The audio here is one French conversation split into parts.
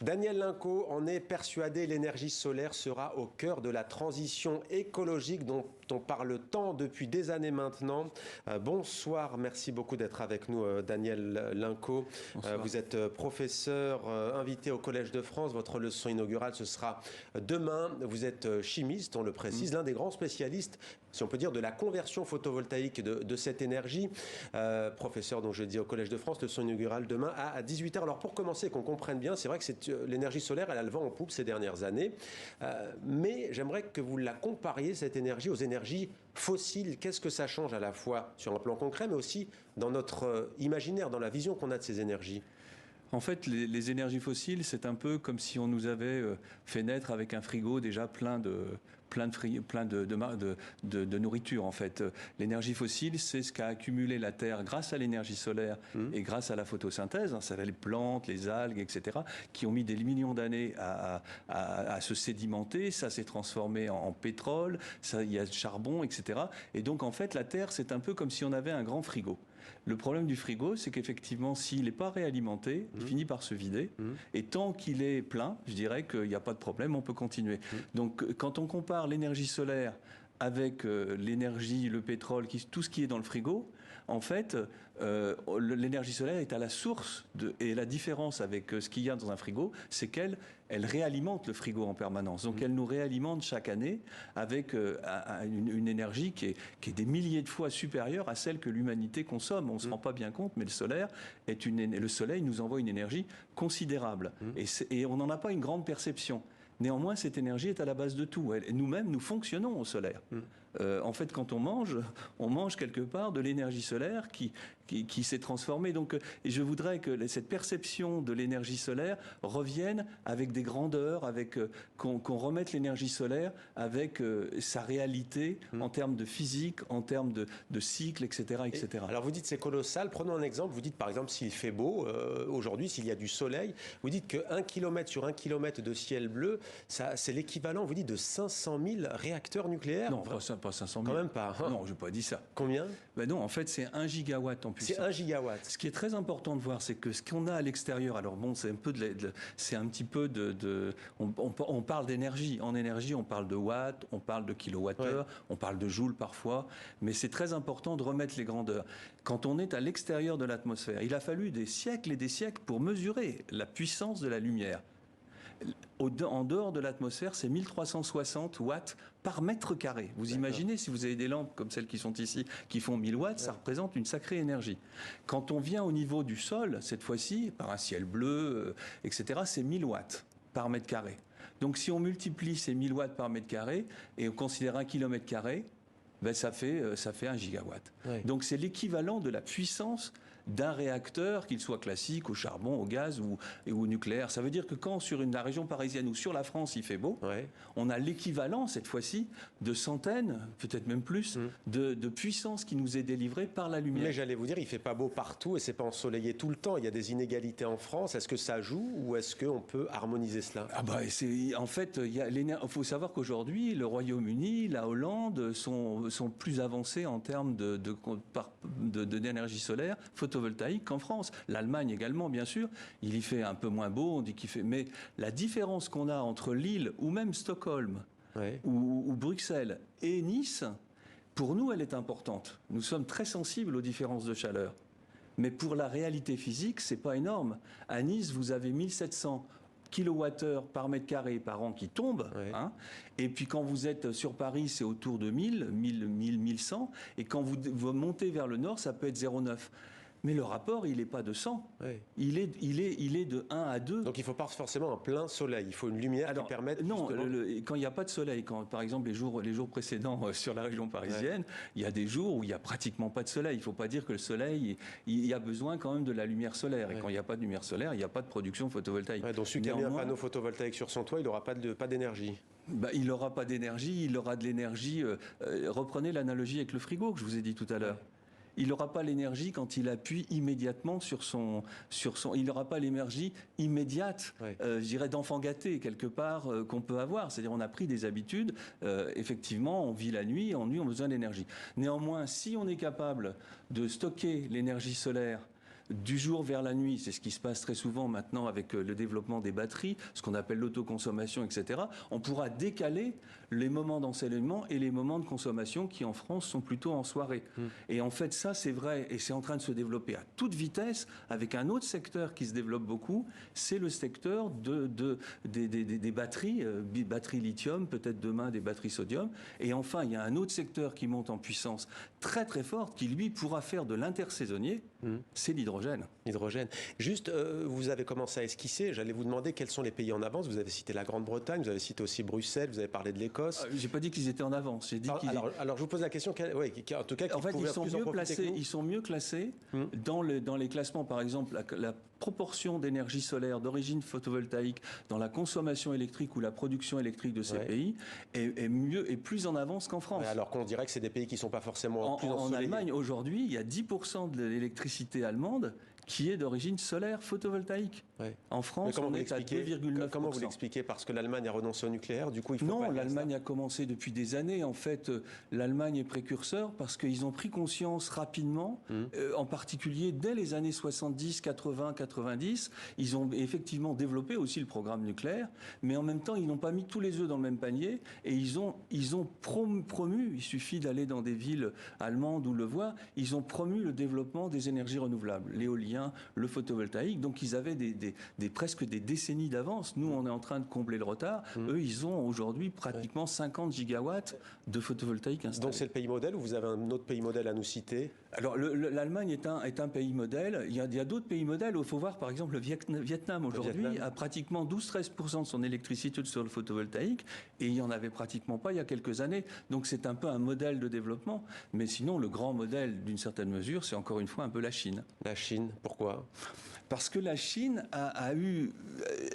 Daniel Linco en est persuadé, l'énergie solaire sera au cœur de la transition écologique dont on parle tant depuis des années maintenant. Bonsoir, merci beaucoup d'être avec nous, Daniel Linco. Vous êtes professeur invité au Collège de France. Votre leçon inaugurale, ce sera demain. Vous êtes chimiste, on le précise, l'un des grands spécialistes, si on peut dire, de la conversion photovoltaïque de cette énergie. Professeur, donc je dis au Collège de France, leçon inaugurale demain à 18h. Alors pour commencer, qu'on comprenne bien, c'est vrai que l'énergie solaire, elle a le vent en poupe ces dernières années. Mais j'aimerais que vous la compariez, cette énergie, aux énergies fossiles. Qu'est-ce que ça change à la fois sur un plan concret, mais aussi dans notre imaginaire, dans la vision qu'on a de ces énergies? En fait, les énergies fossiles, c'est un peu comme si on nous avait fait naître avec un frigo déjà plein de nourriture, en fait. L'énergie fossile, c'est ce qu'a accumulé la Terre grâce à l'énergie solaire et grâce à la photosynthèse. Ça va les plantes, les algues, etc., qui ont mis des millions d'années à se sédimenter. Ça s'est transformé en pétrole, il y a le charbon, etc. Et donc, en fait, la Terre, c'est un peu comme si on avait un grand frigo. Le problème du frigo, c'est qu'effectivement, s'il n'est pas réalimenté, il finit par se vider. Et tant qu'il est plein, je dirais qu'il n'y a pas de problème, on peut continuer. Donc, quand on compare l'énergie solaire avec l'énergie, le pétrole, tout ce qui est dans le frigo, en fait, l'énergie solaire est à la source et la différence avec ce qu'il y a dans un frigo, c'est qu'elle réalimente le frigo en permanence. Donc elle nous réalimente chaque année avec une énergie qui est des milliers de fois supérieure à celle que l'humanité consomme. On ne se rend pas bien compte, mais le soleil nous envoie une énergie considérable. Et on n'en a pas une grande perception. Néanmoins, cette énergie est à la base de tout. Nous-mêmes, nous fonctionnons au solaire. En fait, quand on mange quelque part de l'énergie solaire qui s'est transformée. Donc, et je voudrais que cette perception de l'énergie solaire revienne avec des grandeurs, qu'on remette l'énergie solaire avec sa réalité en termes de physique, en termes de cycle, etc., etc. Alors, vous dites c'est colossal. Prenons un exemple. Vous dites, par exemple, s'il fait beau, aujourd'hui, s'il y a du soleil, vous dites que 1 km sur 1 km de ciel bleu, c'est l'équivalent, vous dites, de 500 000 réacteurs nucléaires? Non, pas 500 000. Quand même pas. Hein. Non, je n'ai pas dit ça. Combien? Ben non, en fait, c'est 1 gigawatt en puissance. C'est 1 gigawatt. Ce qui est très important de voir, c'est que ce qu'on a à l'extérieur, alors bon, c'est un petit peu on parle d'énergie. En énergie, on parle de watts, on parle de kilowattheures, on parle de joules parfois, mais c'est très important de remettre les grandeurs. Quand on est à l'extérieur de l'atmosphère, il a fallu des siècles et des siècles pour mesurer la puissance de la lumière. En dehors de l'atmosphère, c'est 1360 watts par mètre carré. Vous imaginez, si vous avez des lampes comme celles qui sont ici, qui font 1000 watts, ça représente une sacrée énergie. Quand on vient au niveau du sol, cette fois-ci, par un ciel bleu, etc., c'est 1000 watts par mètre carré. Donc si on multiplie ces 1000 watts par mètre carré, et on considère 1 kilomètre carré, ben ça fait 1 gigawatt. Donc c'est l'équivalent de la puissance d'un réacteur, qu'il soit classique, au charbon, au gaz ou au nucléaire. Ça veut dire que quand sur la région parisienne ou sur la France il fait beau, on a l'équivalent cette fois-ci de centaines, peut-être même plus, de puissance qui nous est délivrée par la lumière. Mais j'allais vous dire, il ne fait pas beau partout et c'est pas ensoleillé tout le temps. Il y a des inégalités en France. Est-ce que ça joue ou est-ce qu'on peut harmoniser cela? En fait, il faut savoir qu'aujourd'hui, le Royaume-Uni, la Hollande sont plus avancés en termes d'énergie solaire photovoltaïque qu'en France. L'Allemagne également, bien sûr. Il y fait un peu moins beau, on dit qu'il fait... Mais la différence qu'on a entre Lille ou même Stockholm ou Bruxelles et Nice, pour nous, elle est importante. Nous sommes très sensibles aux différences de chaleur. Mais pour la réalité physique, c'est pas énorme. À Nice, vous avez 1700 kilowattheures par mètre carré par an qui tombent. Et puis quand vous êtes sur Paris, c'est autour de 1100. Et quand vous montez vers le nord, ça peut être 0,9. Mais le rapport, il n'est pas de 100. Il est de 1 à 2. Donc il ne faut pas forcément un plein soleil. Il faut une lumière qui permette... Non, quand il n'y a pas de soleil, par exemple les jours précédents sur la région parisienne, il y a des jours où il n'y a pratiquement pas de soleil. Il ne faut pas dire que le soleil, il y a besoin quand même de la lumière solaire. Et quand il n'y a pas de lumière solaire, il n'y a pas de production photovoltaïque. Donc celui qui a mis un panneau photovoltaïque sur son toit, il n'aura pas d'énergie. Il n'aura pas d'énergie, il aura de l'énergie... reprenez l'analogie avec le frigo que je vous ai dit tout à l'heure. Il n'aura pas l'énergie quand il appuie immédiatement sur son... Il n'aura pas l'énergie immédiate, je dirais, d'enfant gâté, quelque part, qu'on peut avoir. C'est-à-dire, on a pris des habitudes. Effectivement, on vit la nuit, on a besoin d'énergie. Néanmoins, si on est capable de stocker l'énergie solaire du jour vers la nuit. C'est ce qui se passe très souvent maintenant avec le développement des batteries, ce qu'on appelle l'autoconsommation, etc. On pourra décaler les moments d'ensoleillement et les moments de consommation qui, en France, sont plutôt en soirée. Et en fait, ça, c'est vrai, et c'est en train de se développer à toute vitesse, avec un autre secteur qui se développe beaucoup, c'est le secteur des batteries, batteries lithium, peut-être demain des batteries sodium. Et enfin, il y a un autre secteur qui monte en puissance très très forte, qui lui pourra faire de l'intersaisonnier, c'est l'hydrogène. L'hydrogène. Juste, vous avez commencé à esquisser, j'allais vous demander quels sont les pays en avance. Vous avez cité la Grande-Bretagne, vous avez cité aussi Bruxelles, vous avez parlé de l'Écosse. J'ai pas dit qu'ils étaient en avance, j'ai dit qu'ils... Alors, je vous pose la question, en tout cas, en fait, ils sont mieux classés dans les classements, par exemple, la proportion d'énergie solaire d'origine photovoltaïque dans la consommation électrique ou la production électrique de ces pays est plus en avance qu'en France. Alors qu'on dirait que c'est des pays qui ne sont pas forcément plus en Allemagne, aujourd'hui, il y a 10% de l'électricité allemande qui est d'origine solaire photovoltaïque. En France, on est à 2,9%. Comment vous l'expliquez? Parce que l'Allemagne a renoncé au nucléaire, du coup il faut Non, l'Allemagne a commencé depuis des années. En fait, l'Allemagne est précurseur parce qu'ils ont pris conscience rapidement, en particulier dès les années 70, 80, 90. Ils ont effectivement développé aussi le programme nucléaire, mais en même temps, ils n'ont pas mis tous les œufs dans le même panier et ils ont promu, il suffit d'aller dans des villes allemandes ou le voir, ils ont promu le développement des énergies renouvelables, l'éolien, le photovoltaïque. Donc ils avaient presque des décennies d'avance. Nous, on est en train de combler le retard. Eux, ils ont aujourd'hui pratiquement 50 gigawatts de photovoltaïque installés. Donc c'est le pays modèle ou vous avez un autre pays modèle à nous citer? Alors l'Allemagne est un pays modèle. Il y a d'autres pays modèles. Il faut voir par exemple le Vietnam aujourd'hui a pratiquement 12-13% de son électricité sur le photovoltaïque et il n'y en avait pratiquement pas il y a quelques années. Donc c'est un peu un modèle de développement. Mais sinon, le grand modèle d'une certaine mesure, c'est encore une fois un peu la Chine. La Chine, pourquoi? Parce que la Chine a eu...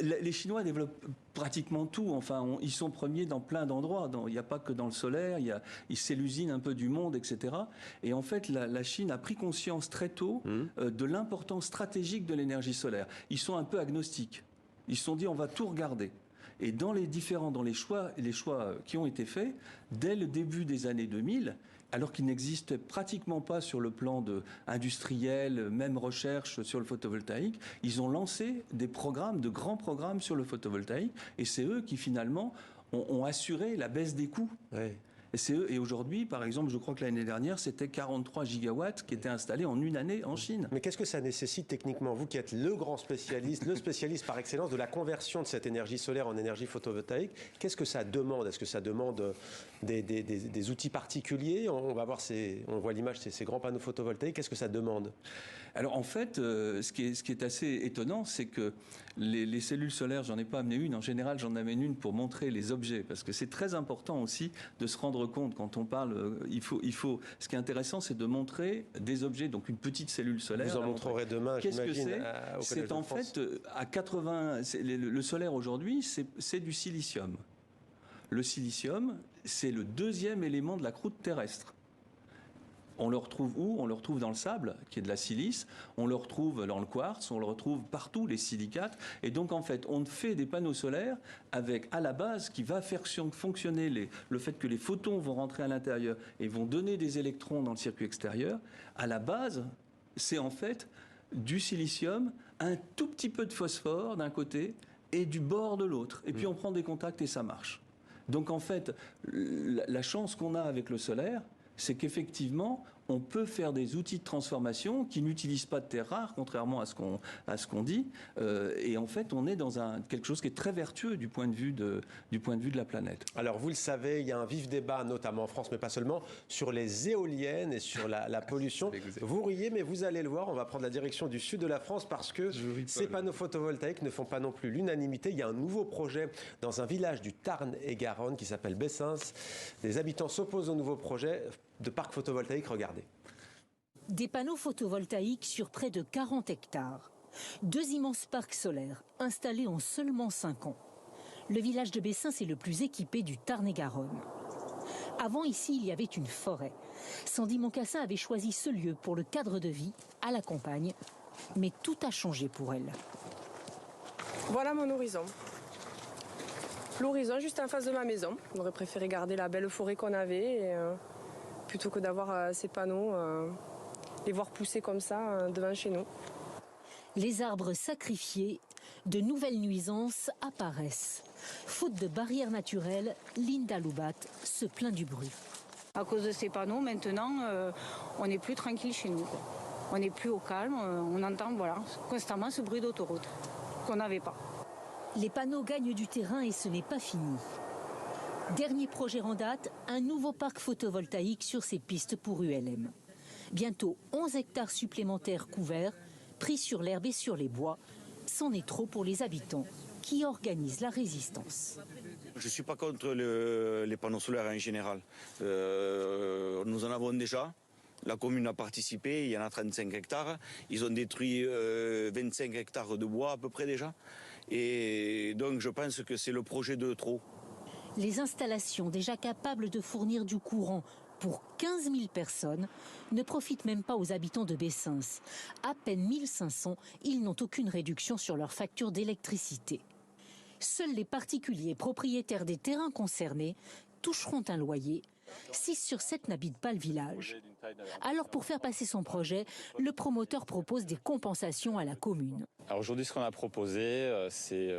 Les Chinois développent pratiquement tout. Enfin, ils sont premiers dans plein d'endroits. Il n'y a pas que dans le solaire. C'est l'usine un peu du monde, etc. Et en fait, la Chine a pris conscience très tôt de l'importance stratégique de l'énergie solaire. Ils sont un peu agnostiques. Ils se sont dit, on va tout regarder. Et dans les choix qui ont été faits, dès le début des années 2000, alors qu'il n'existe pratiquement pas sur le plan industriel, même recherche sur le photovoltaïque, ils ont lancé de grands programmes sur le photovoltaïque, et c'est eux qui finalement ont assuré la baisse des coûts. Et aujourd'hui, par exemple, je crois que l'année dernière, c'était 43 gigawatts qui étaient installés en une année en Chine. Mais qu'est-ce que ça nécessite techniquement? Vous qui êtes le grand spécialiste, le spécialiste par excellence de la conversion de cette énergie solaire en énergie photovoltaïque, qu'est-ce que ça demande? Est-ce que ça demande des outils particuliers? On va voir, on voit l'image, ces grands panneaux photovoltaïques. Qu'est-ce que ça demande? Alors en fait, ce qui est assez étonnant, c'est que les cellules solaires, j'en ai pas amené une. En général, j'en amène une pour montrer les objets, parce que c'est très important aussi de se rendre compte quand on parle. Ce qui est intéressant, c'est de montrer des objets, donc une petite cellule solaire. Vous en montrerez demain, j'imagine. Qu'est-ce que c'est? C'est en fait à 80. Le solaire aujourd'hui, c'est du silicium. Le silicium, c'est le deuxième élément de la croûte terrestre. On le retrouve où? On le retrouve dans le sable, qui est de la silice. On le retrouve dans le quartz. On le retrouve partout, les silicates. Et donc, en fait, on fait des panneaux solaires avec, à la base, qui va faire fonctionner le fait que les photons vont rentrer à l'intérieur et vont donner des électrons dans le circuit extérieur. À la base, c'est en fait du silicium, un tout petit peu de phosphore d'un côté et du bore de l'autre. Et puis, on prend des contacts et ça marche. Donc, en fait, la chance qu'on a avec le solaire, c'est qu'effectivement, on peut faire des outils de transformation qui n'utilisent pas de terres rares, contrairement à ce qu'on dit. Et en fait, on est dans quelque chose qui est très vertueux du point de vue de la planète. Alors, vous le savez, il y a un vif débat, notamment en France, mais pas seulement, sur les éoliennes et sur la pollution. Vous riez, mais vous allez le voir, on va prendre la direction du sud de la France parce que ces panneaux photovoltaïques ne font pas non plus l'unanimité. Il y a un nouveau projet dans un village du Tarn-et-Garonne qui s'appelle Bessins. Les habitants s'opposent au nouveau projet de parc photovoltaïque. Regardez. Des panneaux photovoltaïques sur près de 40 hectares. 2 immenses parcs solaires installés en seulement 5 ans. Le village de Bessins est le plus équipé du Tarn-et-Garonne. Avant, ici, il y avait une forêt. Sandy Moncassin avait choisi ce lieu pour le cadre de vie à la campagne. Mais tout a changé pour elle. Voilà mon horizon. L'horizon juste en face de ma maison. On aurait préféré garder la belle forêt qu'on avait plutôt que d'avoir ces panneaux, les voir pousser comme ça devant chez nous. Les arbres sacrifiés, de nouvelles nuisances apparaissent. Faute de barrières naturelles, Linda Loubat se plaint du bruit. À cause de ces panneaux, maintenant, on n'est plus tranquille chez nous. On n'est plus au calme, on entend constamment ce bruit d'autoroute qu'on n'avait pas. Les panneaux gagnent du terrain et ce n'est pas fini. Dernier projet en date, un nouveau parc photovoltaïque sur ces pistes pour ULM. Bientôt 11 hectares supplémentaires couverts, pris sur l'herbe et sur les bois. C'en est trop pour les habitants qui organisent la résistance. Je ne suis pas contre les panneaux solaires en général. Nous en avons déjà. La commune a participé, il y en a 35 hectares. Ils ont détruit 25 hectares de bois à peu près déjà. Et donc je pense que c'est le projet de trop. Les installations déjà capables de fournir du courant pour 15 000 personnes ne profitent même pas aux habitants de Bessens. À peine 1500, ils n'ont aucune réduction sur leur facture d'électricité. Seuls les particuliers propriétaires des terrains concernés toucheront un loyer. 6 sur 7 n'habitent pas le village. Alors pour faire passer son projet, le promoteur propose des compensations à la commune. Alors aujourd'hui, ce qu'on a proposé, c'est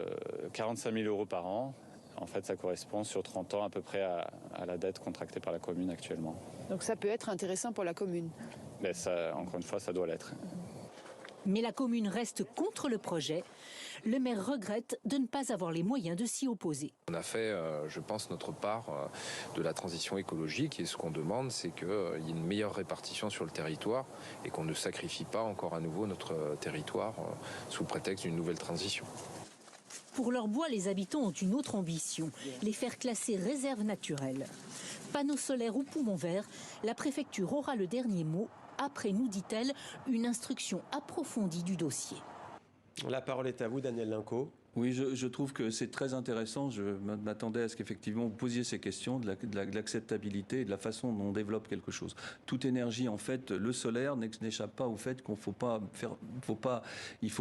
45 000 € par an. En fait, ça correspond sur 30 ans à peu près à la dette contractée par la commune actuellement. Donc ça peut être intéressant pour la commune. Mais ça, encore une fois, ça doit l'être. Mais la commune reste contre le projet. Le maire regrette de ne pas avoir les moyens de s'y opposer. On a fait, je pense, notre part de la transition écologique et ce qu'on demande, c'est qu'il y ait une meilleure répartition sur le territoire et qu'on ne sacrifie pas encore à nouveau notre territoire sous prétexte d'une nouvelle transition. Pour leur bois, les habitants ont une autre ambition, les faire classer réserve naturelle. Panneaux solaires ou poumons verts, la préfecture aura le dernier mot. Après, nous dit-elle, une instruction approfondie du dossier. La parole est à vous, Daniel Linco. Oui, je trouve que c'est très intéressant. Je m'attendais à ce qu'effectivement vous posiez ces questions de l'acceptabilité et de la façon dont on développe quelque chose. Toute énergie, en fait, le solaire n'échappe pas au fait qu'on il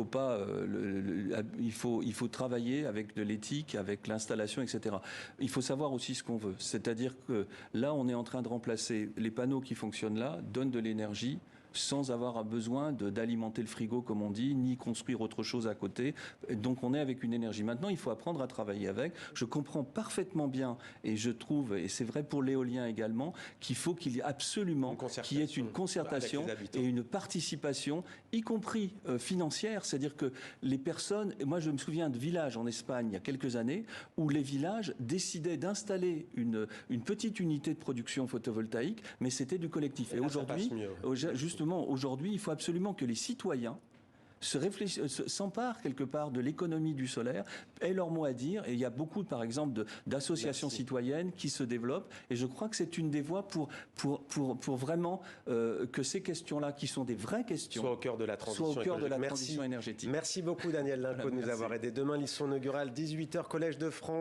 faut travailler avec de l'éthique, avec l'installation, etc. Il faut savoir aussi ce qu'on veut. C'est-à-dire que là, on est en train de remplacer les panneaux qui fonctionnent là, donnent de l'énergie, sans avoir besoin d'alimenter le frigo, comme on dit, ni construire autre chose à côté. Donc on est avec une énergie. Maintenant, il faut apprendre à travailler avec. Je comprends parfaitement bien, et je trouve, et c'est vrai pour l'éolien également, qu'il faut qu'il y ait absolument qu'il y ait une concertation et une participation, y compris financière. C'est-à-dire que les personnes... Moi, je me souviens de villages en Espagne, il y a quelques années, où les villages décidaient d'installer une petite unité de production photovoltaïque, mais c'était du collectif. Et aujourd'hui, justement, aujourd'hui, il faut absolument que les citoyens s'emparent quelque part de l'économie du solaire, aient leur mot à dire. Et il y a beaucoup, par exemple, d'associations citoyennes qui se développent. Et je crois que c'est une des voies pour vraiment que ces questions-là, qui sont des vraies questions, soient au cœur de la transition, énergétique. Merci beaucoup, Daniel Linco, de nous avoir aidés. Demain, leçon inaugurale, 18h, Collège de France.